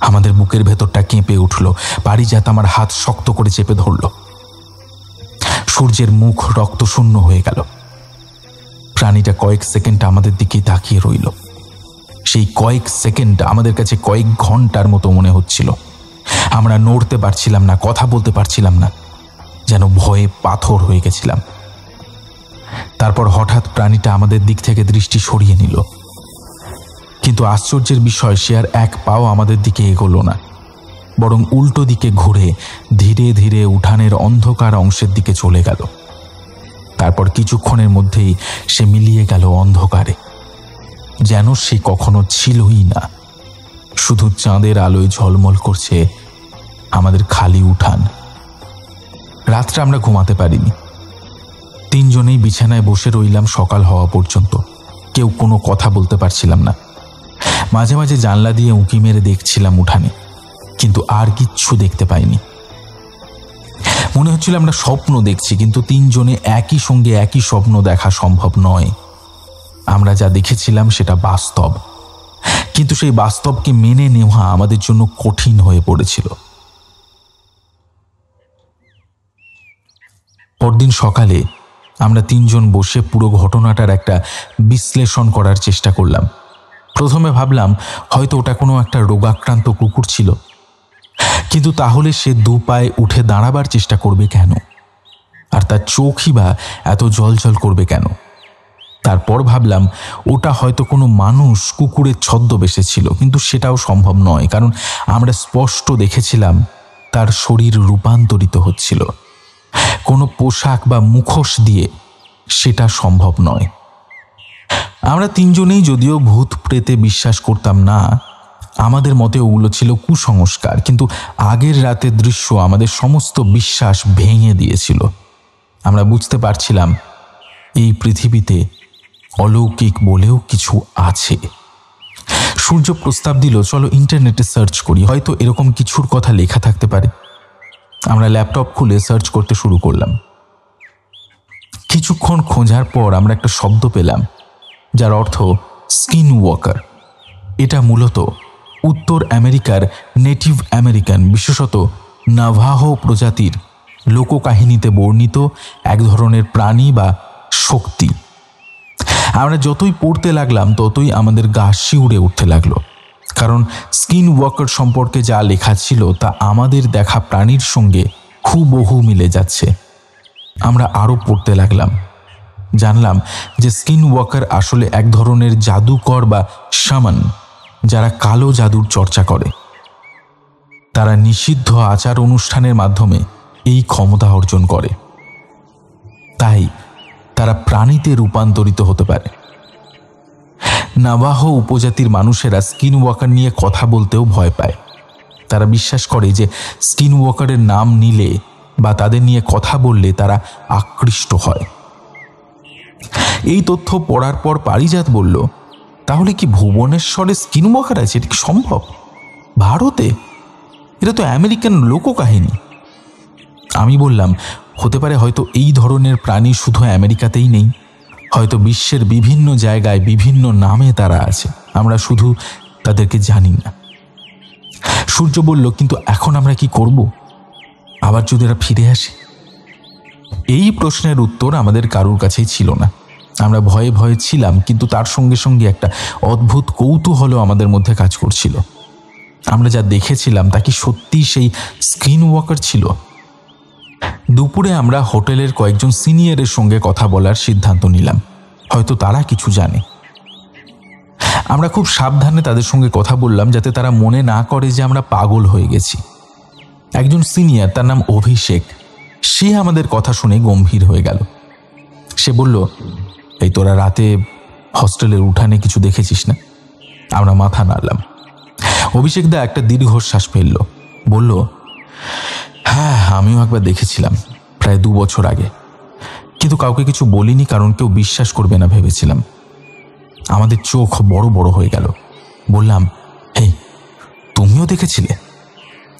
আমাদের বুকের ভেতরটা কেঁপে উঠল। পারিজাত আমার হাত শক্ত করে চেপে ধরল। সূর্যের মুখ রক্তশূন্য হয়ে গেল। প্রাণীটা কয়েক সেকেন্ড আমাদের দিকে তাকিয়ে রইল। সেই কয়েক সেকেন্ড আমাদের কাছে কয়েক ঘন্টার মতো মনে হচ্ছিল। আমরা নড়তে পারছিলাম না, কথা বলতে পারছিলাম না, যেন ভয়ে পাথর হয়ে গেছিলাম। তারপর হঠাৎ প্রাণীটা আমাদের দিক থেকে দৃষ্টি সরিয়ে নিল, কিন্তু আশ্চর্যের বিষয় সে আর 1 পাও আমাদের দিকে এগোলো না, বরং উল্টো দিকে ঘুরে ধীরে ধীরে উঠানের অন্ধকার অংশের দিকে চলে গেল। তারপর কিছুক্ষণের মধ্যেই সে মিলিয়ে গেল অন্ধকারে, যেন সে কখনো ছিলই না। শুধু চাঁদের আলোয় ঝলমল করছে আমাদের খালি উঠান। রাতটা আমরা ঘুমাতে পারিনি। 3 জনেই বিছানায় বসে রইলাম সকাল হওয়া পর্যন্ত। কেউ কোনো কথা বলতে পারছিলাম না। মাঝে মাঝে জানলা দিয়ে উঁকি মেরে দেখছিলাম উঠানে, কিন্তু আর কিচ্ছু দেখতে পাইনি। মনে হচ্ছিল আমরা স্বপ্ন দেখছি, কিন্তু 3 জনে একই সঙ্গে একই স্বপ্ন দেখা সম্ভব নয়। আমরা যা দেখেছিলাম সেটা বাস্তব, কিন্তু সেই বাস্তবকে মেনে নেওয়া আমাদের জন্য কঠিন হয়ে পড়েছিল। পরদিন সকালে আমরা 3 জন বসে পুরো ঘটনাটার একটা বিশ্লেষণ করার চেষ্টা করলাম। প্রথমে ভাবলাম হয়তো ওটা কোনো একটা রোগাক্রান্ত কুকুর ছিল, কিন্তু তাহলে সে দু পায়ে উঠে দাঁড়াবার চেষ্টা করবে কেন? আর তার চোখই বা এত জলজল করবে কেন? তারপর ভাবলাম ওটা হয়তো কোনো মানুষ কুকুরের ছদ্মবেশে ছিল, কিন্তু সেটাও সম্ভব নয়, কারণ আমরা স্পষ্ট দেখেছিলাম তার শরীর রূপান্তরিত হচ্ছিল। কোনো পোশাক বা মুখোশ দিয়ে সেটা সম্ভব নয়। আমরা তিনজনেই যদিও ভূত প্রেতে বিশ্বাস করতাম না, আমাদের মতে ওগুলো ছিল কুসংস্কার, কিন্তু আগের রাতের দৃশ্য আমাদের সমস্ত বিশ্বাস ভেঙে দিয়েছিল। আমরা বুঝতে পারছিলাম এই পৃথিবীতে অলৌকিক বলেও কিছু আছে। সূর্য প্রস্তাব দিল, চলো ইন্টারনেটে সার্চ করি, হয়তো এরকম কিছুর কথা লেখা থাকতে পারে। আমরা ল্যাপটপ খুলে সার্চ করতে শুরু করলাম। কিছুক্ষণ খোঁজার পর আমরা একটা শব্দ পেলাম যার অর্থ স্কিন ওয়াকার। এটা মূলত উত্তর আমেরিকার নেটিভ আমেরিকান, বিশেষত নাভাহো প্রজাতির লোককাহিনীতে বর্ণিত এক ধরনের প্রাণী বা শক্তি। আমরা যতই পড়তে লাগলাম ততই আমাদের গা শিউরে উঠতে লাগলো, কারণ স্কিন ওয়াকার সম্পর্কে যা লেখা ছিল তা আমাদের দেখা প্রাণীর সঙ্গে হুবহু মিলে যাচ্ছে। আমরা আরও পড়তে লাগলাম, জানলাম যে স্কিন ওয়াকার আসলে এক ধরনের জাদুকর বা শামান, যারা কালো জাদুর চর্চা করে। তারা নিষিদ্ধ আচার অনুষ্ঠানের মাধ্যমে এই ক্ষমতা অর্জন করে, তাই তারা প্রাণীতে রূপান্তরিত হতে পারে। নাভাহো উপজাতির মানুষেরা স্কিন ওয়াকার নিয়ে কথা বলতেও ভয় পায়। তারা বিশ্বাস করে যে স্কিন ওয়াকারের নাম নিলে বা তাদের নিয়ে কথা বললে তারা আকৃষ্ট হয়। এই তথ্য পড়ার পর পারিজাত বলল, তাহলে কি ভুবনেশ্বরে স্কিন ওয়াকার আছে? এটা কি সম্ভব? ভারতে? এটা তো আমেরিকান লোককাহিনী। আমি বললাম, হতে পারে, হয়তো এই ধরনের প্রাণী শুধু আমেরিকাতেই নেই, হয়তো বিশ্বের বিভিন্ন জায়গায় বিভিন্ন নামে তারা আছে, আমরা শুধু তাদেরকে জানি না। সূর্য বলল, কিন্তু এখন আমরা কি করব? আবার যদি এরা ফিরে আসে? এই প্রশ্নের উত্তর আমাদের কারুর কাছেই ছিল না। আমরা ভয়ে ভয়ে ছিলাম, কিন্তু তার সঙ্গে সঙ্গে একটা অদ্ভুত কৌতূহলও আমাদের মধ্যে কাজ করছিল। আমরা যা দেখেছিলাম তা কি সত্যিই সেই স্কিন ওয়াকার ছিল? দুপুরে আমরা হোটেলের কয়েকজন সিনিয়রের সঙ্গে কথা বলার সিদ্ধান্ত নিলাম, হয়তো তারা কিছু জানে। আমরা খুব সাবধানে তাদের সঙ্গে কথা বললাম, যাতে তারা মনে না করে যে আমরা পাগল হয়ে গেছি। একজন সিনিয়র, তার নাম অভিষেক, সে আমাদের কথা শুনে গম্ভীর হয়ে গেল। সে বলল, এই তোরা রাতে হস্টেলের উঠানে কিছু দেখেছিস না? আমরা মাথা নাড়লাম। অভিষেক দা একটা দীর্ঘশ্বাস ফেলল, বলল, হ্যাঁ, আমিও একবার দেখেছিলাম, প্রায় 2 বছর আগে, কিন্তু কাউকে কিছু বলিনি, কারণ কেউ বিশ্বাস করবে না ভেবেছিলাম। আমাদের চোখ বড় বড় হয়ে গেল। বললাম, এই তুমিও দেখেছিলে?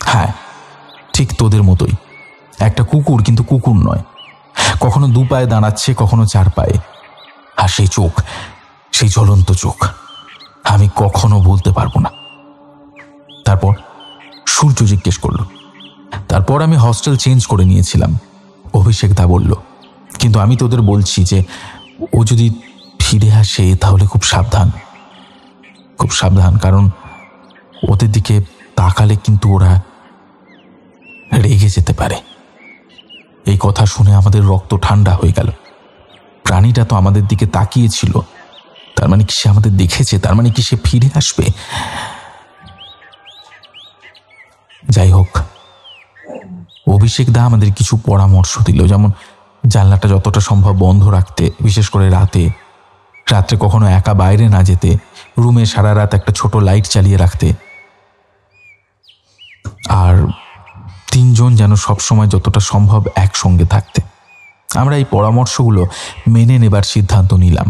হ্যাঁ, ঠিক তোদের মতোই, একটা কুকুর, কিন্তু কুকুর নয়, কখনো 2 পায়ে দাঁড়াচ্ছে, কখনো 4 পায়ে। আর সেই চোখ, সেই জ্বলন্ত চোখ, আমি কখনো বলতে পারবো না। তারপর সূর্য জিজ্ঞেস করল, তারপর আমি হস্টেল চেঞ্জ করে নিয়েছিলাম, অভিষেক দা বলল, কিন্তু আমি তোদের বলছি যে ও যদি ফিরে আসে তাহলে খুব সাবধান, খুব সাবধান, কারণ ওদের দিকে তাকালে কিন্তু ওরা রেগে যেতে পারে। এই কথা শুনে আমাদের রক্ত ঠান্ডা হয়ে গেল। প্রাণীটা তো আমাদের দিকে তাকিয়েছিল, তার মানে কি সে আমাদের দেখেছে? তার মানে কি সে ফিরে আসবে? যাই হোক, অভিষেক দা আমাদের কিছু পরামর্শ দিল, যেমন জানলাটা যতটা সম্ভব বন্ধ রাখতে, বিশেষ করে রাত্রে কখনো একা বাইরে না যেতে, রুমে সারা রাত একটা ছোট লাইট চালিয়ে রাখতে, আর 3 জন যেন সবসময় যতটা সম্ভব একসঙ্গে থাকতে। আমরা এই পরামর্শগুলো মেনে নেবার সিদ্ধান্ত নিলাম,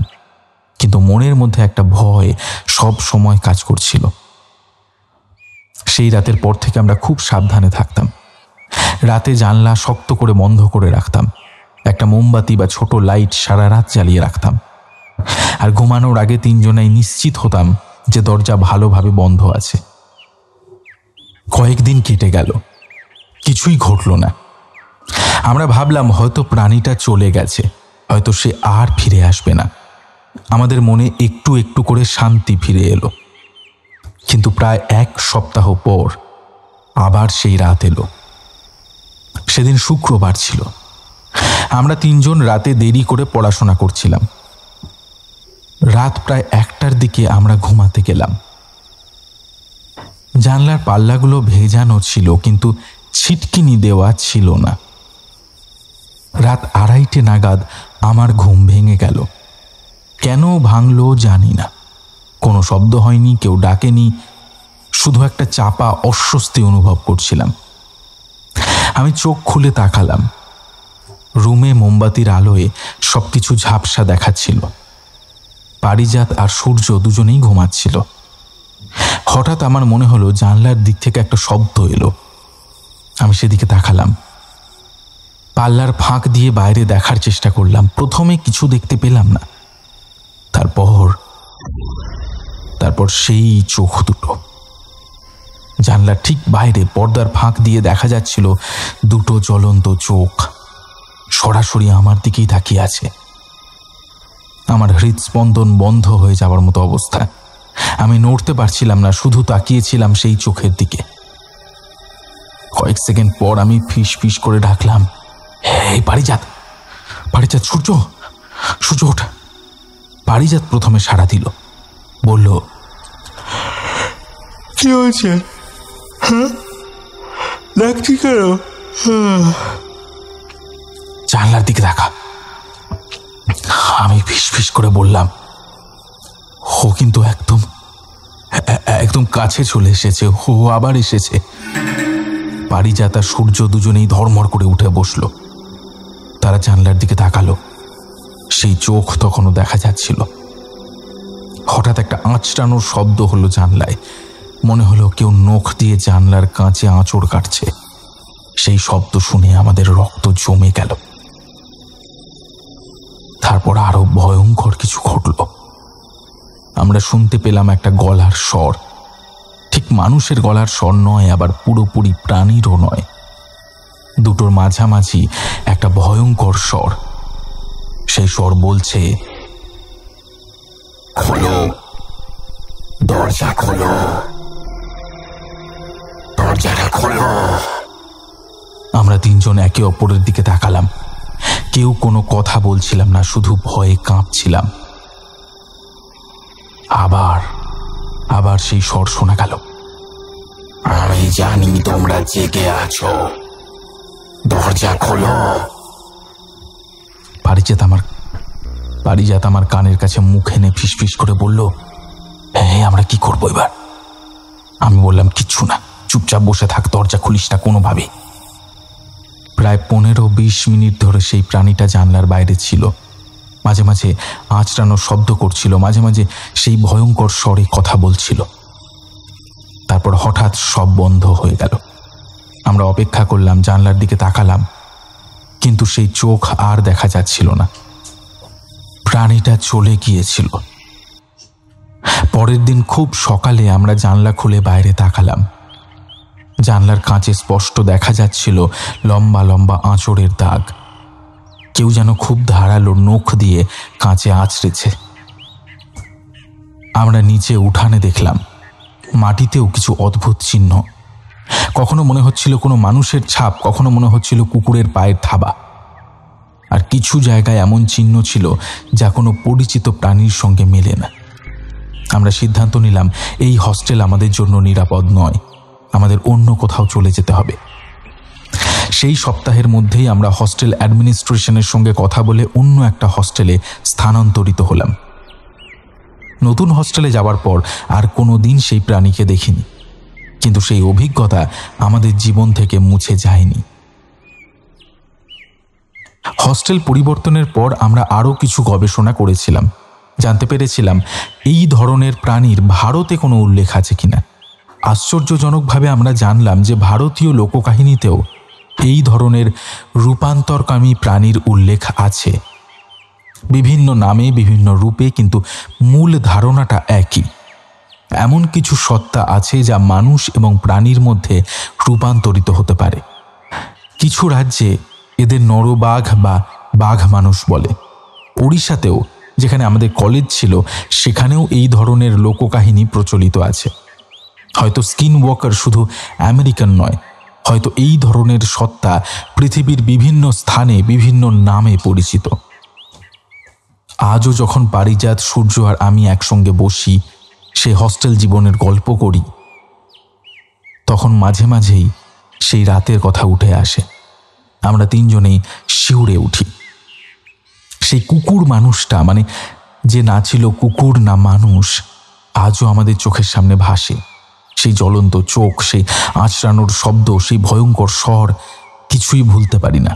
কিন্তু মনের মধ্যে একটা ভয় সব সময় কাজ করছিল। সেই রাতের পর থেকে আমরা খুব সাবধানে থাকতাম। রাতে জানলা শক্ত করে বন্ধ করে রাখতাম, একটা মোমবাতি বা ছোট লাইট সারা রাত জ্বালিয়ে রাখতাম, আর ঘুমানোর আগে 3 জনাই নিশ্চিত হতাম যে দরজা ভালোভাবে বন্ধ আছে। কয়েকদিন কেটে গেল, কিছুই ঘটল না। আমরা ভাবলাম হয়তো প্রাণীটা চলে গেছে, হয়তো সে আর ফিরে আসবে না। আমাদের মনে একটু একটু করে শান্তি ফিরে এলো। কিন্তু প্রায় 1 সপ্তাহ পর আবার সেই রাত এলো। সেদিন শুক্রবার ছিল। আমরা 3 জন রাতে দেরি করে পড়াশোনা করছিলাম। রাত প্রায় 1টার দিকে আমরা ঘুমাতে গেলাম। জানলার পাল্লাগুলো ভেজানো ছিল, কিন্তু ছিটকিনি দেওয়া ছিল না। রাত 2:30 নাগাদ আমার ঘুম ভেঙে গেল। কেন ভাঙলো জানি না। কোনো শব্দ হয়নি, কেউ ডাকেনি, শুধু একটা চাপা অস্বস্তি অনুভব করছিলাম। আমি চোখ খুলে তাকালাম। রুমে মোমবাতির আলোয় সবকিছু ঝাপসা দেখাচ্ছিল। পারিজাত আর সূর্য দুজনেই ঘুমাচ্ছিল। হঠাৎ আমার মনে হলো জানলার দিক থেকে একটা শব্দ এলো। আমি সেদিকে তাকালাম। পাল্লার ফাঁক দিয়ে বাইরে দেখার চেষ্টা করলাম। প্রথমে কিছু দেখতে পেলাম না। তারপর সেই চোখ দুটো। জানলার ঠিক বাইরে পর্দার ফাঁক দিয়ে দেখা যাচ্ছিল 2 জ্বলন্ত চোখ সরাসরি আমার দিকেই তাকিয়ে আছে। আমার হৃদস্পন্দন বন্ধ হয়ে যাওয়ার মতো অবস্থা। আমি নড়তে পারছিলাম না, শুধু তাকিয়েছিলাম সেই চোখের দিকে। কয়েক সেকেন্ড পর আমি ফিস ফিস করে ডাকলাম, এই পারিজাত, সূর্য ওঠ। পারিজাত প্রথমে সাড়া দিল, বলল, কি হয়েছে? ডাকছি কেন? জানলার দিকে দেখা। আমি ফিস ফিস করে বললাম, ও কিন্তু একদম কাছে চলে এসেছে। ও আবার এসেছে। পারিজাত আর সূর্য দুজনেই ধর্মর করে উঠে বসল। তারা জানলার দিকে তাকালো। সেই চোখ তখনও দেখা যাচ্ছিল। হঠাৎ একটা আঁচড়ানোর শব্দ হলো জানলায়। মনে হলো কেউ নখ দিয়ে জানলার কাঁচে আঁচড় কাটছে। সেই শব্দ শুনে আমাদের রক্ত জমে গেল। তারপর আরো ভয়ঙ্কর কিছু ঘটল। আমরা শুনতে পেলাম একটা গলার স্বর। ঠিক মানুষের গলার স্বর নয়, আবার পুরোপুরি প্রাণীরও নয়। দুটোর মাঝামাঝি একটা ভয়ঙ্কর স্বর। সেই স্বর বলছে, খোলো, দরজা খোলো, দরজাটা খোলো। আমরা 3 জন একে অপরের দিকে তাকালাম। কেউ কোনো কথা বলছিলাম না, শুধু ভয়ে কাঁপছিলাম। আবার সেই স্বর শোনা গেল, আমি জানি তোমরা জেগে আছো, দরজা খোলো। পারিজাত আমার কানের কাছে মুখ এনে ফিসফিস করে বলল, আমরা কি করবো এবার? আমি বললাম, কিচ্ছু না, চুপচাপ বসে থাক, দরজা খুলিস না কোনোভাবে। প্রায় 15-20 মিনিট ধরে সেই প্রাণীটা জানলার বাইরে ছিল। মাঝে মাঝে আঁচড়ানোর শব্দ করছিল, মাঝে মাঝে সেই ভয়ঙ্কর স্বরে কথা বলছিল। তারপর হঠাৎ সব বন্ধ হয়ে গেল। আমরা অপেক্ষা করলাম, জানলার দিকে তাকালাম, কিন্তু সেই চোখ আর দেখা যাচ্ছিল না। প্রাণীটা চলে গিয়েছিল। পরের দিন খুব সকালে আমরা জানলা খুলে বাইরে তাকালাম। জানলার কাঁচে স্পষ্ট দেখা যাচ্ছিল লম্বা লম্বা আঁচড়ের দাগ। কেউ যেন খুব ধারালো নখ দিয়ে কাঁচে আঁচড়েছে। আমরা নিচে উঠানে দেখলাম, মাটিতেও কিছু অদ্ভুত চিহ্ন। কখনো মনে হচ্ছিল কোনো মানুষের ছাপ, কখনো মনে হচ্ছিল কুকুরের পায়ের থাবা। আর কিছু জায়গায় এমন চিহ্ন ছিল যা কোনো পরিচিত প্রাণীর সঙ্গে মেলে না। আমরা সিদ্ধান্ত নিলাম এই হস্টেল আমাদের জন্য নিরাপদ নয়, আমাদের অন্য কোথাও চলে যেতে হবে। সেই সপ্তাহের মধ্যেই আমরা হস্টেল অ্যাডমিনিস্ট্রেশনের সঙ্গে কথা বলে অন্য একটা হস্টেলে স্থানান্তরিত হলাম। নতুন হস্টেলে যাওয়ার পর আর কোনো দিন সেই প্রাণীকে দেখিনি, কিন্তু সেই অভিজ্ঞতা আমাদের জীবন থেকে মুছে যায়নি। হস্টেল পরিবর্তনের পর আমরা আরও কিছু গবেষণা করেছিলাম। জানতে পেরেছিলাম এই ধরনের প্রাণীর ভারতে কোনো উল্লেখ আছে কিনা। আশ্চর্যজনকভাবে আমরা জানলাম যে ভারতীয় লোককাহিনীতেও এই ধরনের রূপান্তরকামী প্রাণীর উল্লেখ আছে, বিভিন্ন নামে বিভিন্ন রূপে, কিন্তু মূল ধারণাটা একই। এমন কিছু সত্তা আছে যা মানুষ এবং প্রাণীর মধ্যে রূপান্তরিত হতে পারে। কিছু রাজ্যে এদের নরবাঘ বা বাঘ মানুষ বলে। ওড়িশাতেও, যেখানে আমাদের কলেজ ছিল, সেখানেও এই ধরনের লোককাহিনী প্রচলিত আছে। হয়তো স্কিন ওয়াকার শুধু আমেরিকান নয়, হয়তো এই ধরনের সত্তা পৃথিবীর বিভিন্ন স্থানে বিভিন্ন নামে পরিচিত। আজও যখন পারিজাত, সূর্য আর আমি একসঙ্গে বসি, সে হস্টেল জীবনের গল্প করি, তখন মাঝে মাঝেই সেই রাতের কথা উঠে আসে। আমরা তিনজনেই শিউরে উঠি। সেই কুকুর মানুষটা, মানে যে না ছিল কুকুর না মানুষ, আজও আমাদের চোখের সামনে ভাসে। সেই জ্বলন্ত চোখ, সেই আঁচড়ানোর শব্দ, সেই ভয়ঙ্কর স্বর, কিছুই ভুলতে পারি না।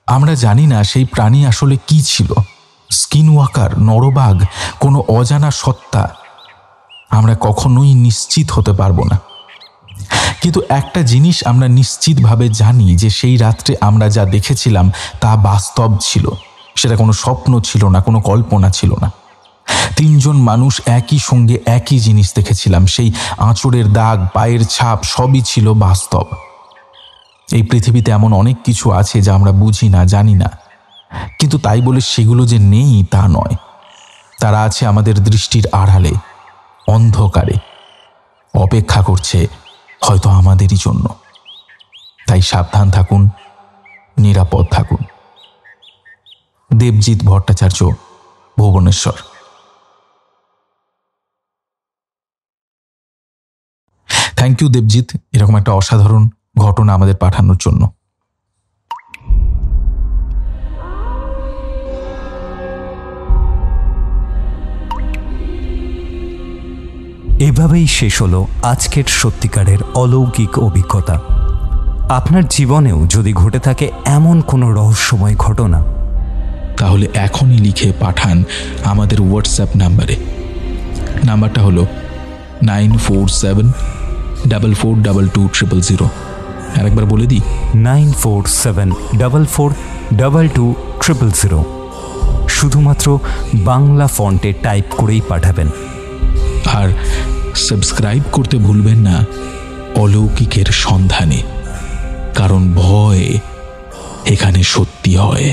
আমরা জানি না সেই প্রাণী আসলে কি ছিল, স্কিন ওয়াকার, নরবাঘ, কোনো অজানা সত্তা। আমরা কখনোই নিশ্চিত হতে পারবো না। কিন্তু একটা জিনিস আমরা নিশ্চিতভাবে জানি, যে সেই রাত্রে আমরা যা দেখেছিলাম তা বাস্তব ছিল। সেটা কোনো স্বপ্ন ছিল না, কোনো কল্পনা ছিল না। তিনজন মানুষ একই সঙ্গে একই জিনিস দেখেছিলাম। সেই আঁচড়ের দাগ, পায়ের ছাপ, সবই ছিল বাস্তব। এই পৃথিবীতে এমন অনেক কিছু আছে যা আমরা বুঝি না, জানি না, কিন্তু তাই বলে সেগুলো যে নেই তা নয়। তারা আছে আমাদের দৃষ্টির আড়ালে, অন্ধকারে, অপেক্ষা করছে হয়তো আমাদেরই জন্য। তাই সাবধান থাকুন, নিরাপদ থাকুন। দেবজিৎ ভট্টাচার্য, ভুবনেশ্বর। থ্যাংক ইউ দেবজিৎ, এরকম একটা অসাধারণ ঘটনা আমাদের পাঠানোর জন্য। এভাবেই শেষ হলো আজকের সত্যিকারের অলৌকিক অভিজ্ঞতা। আপনার জীবনেও যদি ঘটে থাকে এমন কোনো রহস্যময় ঘটনা, তাহলে এখনই লিখে পাঠান আমাদের হোয়াটসঅ্যাপ নাম্বারে। নাম্বারটা হলো 9474422000। আরেকবার বলে দিই, 9474422000। শুধুমাত্র বাংলা ফন্টে টাইপ করেই পাঠাবেন। আর সাবস্ক্রাইব করতে ভুলবেন না অলৌকিকের সন্ধানে, কারণ ভয় এখানে সত্যি হয়।